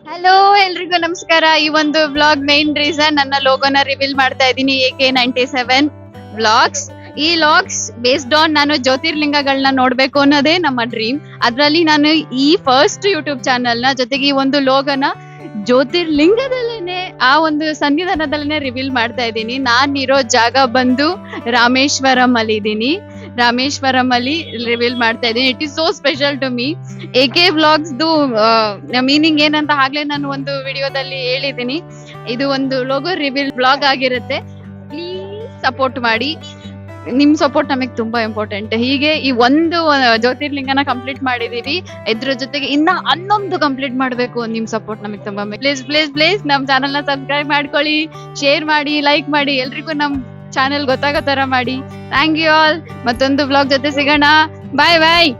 Hello ಎಲ್ರಿಗೂ ನಮಸ್ಕಾರ. ಈ ಒಂದು ವ್ಲಾಗ್ ಮೈನ್ ರೀಸನ್ ನನ್ನ ಲೋಗೋನ ರಿವೀಲ್ ಮಾಡ್ತಾ ಇದ್ದೀನಿ. AK97 vlogs. ಈ ವ್ಲಾಗ್ಸ್ ಬೇಸ್ಡ್ ಆನ್ ನಾನು ಜ್ಯೋತಿರ್ಲಿಂಗಗಳನ್ನ ನೋಡ್ಬೇಕು ಅನ್ನೋದೇ ನಮ್ಮ ಡ್ರೀಮ್. ಅದ್ರಲ್ಲಿ ನಾನು ಈ ಫಸ್ಟ್ ಯೂಟ್ಯೂಬ್ ಚಾನಲ್ ನ ಜೊತೆಗೆ ಈ ಒಂದು ಲೋಗೋನ ಜ್ಯೋತಿರ್ಲಿಂಗದಲ್ಲೇನೆ ಆ ಒಂದು ಸನ್ನಿಧಾನದಲ್ಲೇನೆ ರಿವೀಲ್ ಮಾಡ್ತಾ ಇದ್ದೀನಿ. ನಾನಿರೋ ಜಾಗ ಬಂದು ರಾಮೇಶ್ವರಂ ಅಲ್ಲಿ ಇದ್ದೀನಿ. ರಾಮೇಶ್ವರಂ ಅಲ್ಲಿ ರಿವೀಲ್ ಮಾಡ್ತಾ ಇದ್ದೀನಿ. It is so special to me. AK vlogs meaning ಏನಂತ ಆಗ್ಲೇ ನಾನು ಒಂದು ವಿಡಿಯೋದಲ್ಲಿ ಹೇಳಿದ್ದೀನಿ. ಇದು ಒಂದು ಲೋಗೋ ರಿವೀಲ್ ಬ್ಲಾಗ್ ಆಗಿರುತ್ತೆ. ಪ್ಲೀಸ್ ಸಪೋರ್ಟ್ ಮಾಡಿ. ನಿಮ್ ಸಪೋರ್ಟ್ ನಮಗೆ ತುಂಬಾ ಇಂಪಾರ್ಟೆಂಟ್. ಹೀಗೆ ಈ ಒಂದು ಜ್ಯೋತಿರ್ಲಿಂಗನ ಕಂಪ್ಲೀಟ್ ಮಾಡಿದೀವಿ. ಇದ್ರ ಜೊತೆಗೆ ಇನ್ನ 11 ಕಂಪ್ಲೀಟ್ ಮಾಡ್ಬೇಕು. ನಿಮ್ ಸಪೋರ್ಟ್ ನಮಗೆ ತುಂಬಾ ಪ್ಲೀಸ್ ಪ್ಲೀಸ್ ಪ್ಲೀಸ್ ನಮ್ ಚಾನಲ್ ನ ಸಬ್ಸ್ಕ್ರೈಬ್ ಮಾಡ್ಕೊಳ್ಳಿ, ಶೇರ್ ಮಾಡಿ, ಲೈಕ್ ಮಾಡಿ, ಎಲ್ರಿಗೂ ನಮ್ ಚಾನೆಲ್ ಗೊತ್ತಾಗೋ ತರ ಮಾಡಿ. Thank you all. ಮತ್ತೊಂದು ಬ್ಲಾಗ್ ಜೊತೆ ಸಿಗೋಣ. ಬಾಯ್ ಬಾಯ್.